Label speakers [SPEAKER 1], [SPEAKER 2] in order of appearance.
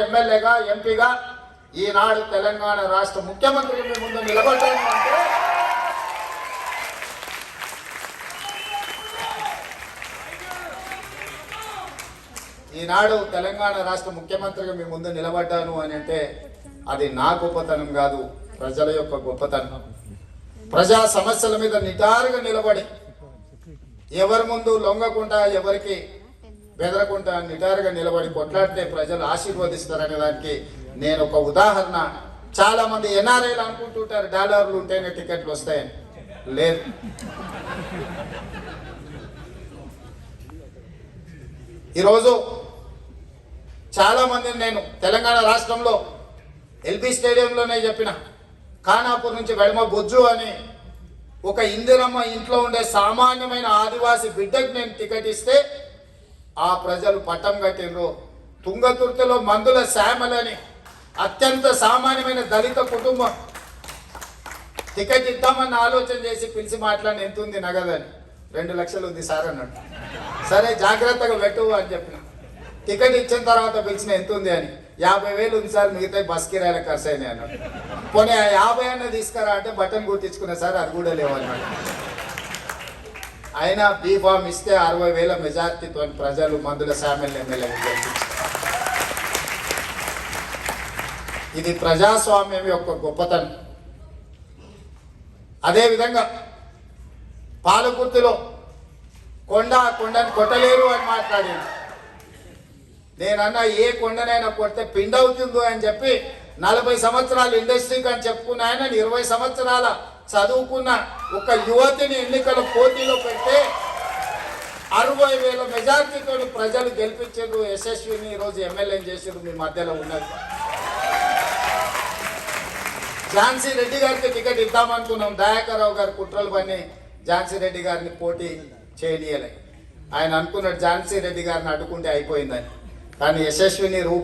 [SPEAKER 1] ఎమ్మెల్యేగా ఎంపీగా ఈనాడు తెలంగాణ రాష్ట్ర ముఖ్యమంత్రి మీ ముందు నిలబడ్డాను అంటే ఈనాడు తెలంగాణ రాష్ట్ర ముఖ్యమంత్రిగా మీ ముందు నిలబడ్డాను అని అంటే అది నా గొప్పతనం కాదు, ప్రజల యొక్క గొప్పతనం. ప్రజా సమస్యల మీద నిటారుగా నిలబడి ఎవరి ముందు లొంగకుండా ఎవరికి బెదరకుండా నిటారుగా నిలబడి కొట్లాడితే ప్రజలు ఆశీర్వదిస్తారనే దానికి నేను ఒక ఉదాహరణ. చాలా మంది ఎన్ఆర్ఐలు అనుకుంటుంటారు డాలర్లు ఉంటేనే టికెట్లు వస్తాయని. లేదు, ఈరోజు చాలా మందిని నేను తెలంగాణ రాష్ట్రంలో ఎల్బీ స్టేడియంలోనే చెప్పిన, ఖానాపూర్ నుంచి వెడమ బొజ్జు అని ఒక ఇందిరమ్మ ఇంట్లో ఉండే సామాన్యమైన ఆదివాసి బిడ్డకు నేను టికెట్ ఇస్తే ఆ ప్రజలు పట్టం కట్టిండ్రు. తుంగతుర్తిలో మందుల శ్యామలని అత్యంత సామాన్యమైన దళిత కుటుంబం టికెట్ ఇద్దామన్న ఆలోచన చేసి పిలిచి మాట్లాడి ఎంత ఉంది నగదని, 2 లక్షలు ఉంది సార్ అన్నాడు. సరే జాగ్రత్తగా పెట్టు అని చెప్పిన. టికెట్ ఇచ్చిన తర్వాత పిలిచిన ఎంత ఉంది అని, 50,000 ఉంది సార్, మిగతా బస్ కిరాయిల ఖర్చు అయినాయి అన్నాడు. పోనీ ఆ 50 అన్న తీసుకురా అంటే బటన్ గుర్తించుకున్నా సార్, అది కూడా లేవన్నాడు. అయినా బీఫామ్ ఇస్తే 60,000 మెజార్టీతో ప్రజలు మందుల శామ్యుల్ ఎమ్మెల్యే గెలిపించారు. ఇది ప్రజాస్వామ్యం యొక్క గొప్పతనం. అదేవిధంగా పాలకుర్తిలో కొండని కొట్టలేరు అని మాట్లాడింది. నేనన్నా ఏ కొండనైనా కొడితే పిండి అవుతుందో అని చెప్పి 40 సంవత్సరాలు ఇండస్ట్రీకి అని చెప్పుకున్న ఆయన 20 సంవత్సరాల చదువుకున్న ఒక యువతిని ఎన్నికల పోటీలో పెడితే 60,000 మెజార్టీతో ప్రజలు గెలిపించారు. యశస్విని ఈరోజు ఎమ్మెల్యేని చేసారు. మీ మధ్యలో ఉన్నది. ఝాన్సీ రెడ్డి గారికి టికెట్ ఇద్దామనుకున్నాం. దయాకర్రావు గారు కుట్రలు పని ఝాన్సీ రెడ్డి గారిని పోటీ చేయనీయలే. ఆయన అనుకున్నాడు ఝాన్సీ రెడ్డి గారిని అడ్డుకుంటే అయిపోయిందని. కానీ యశస్విని రూపం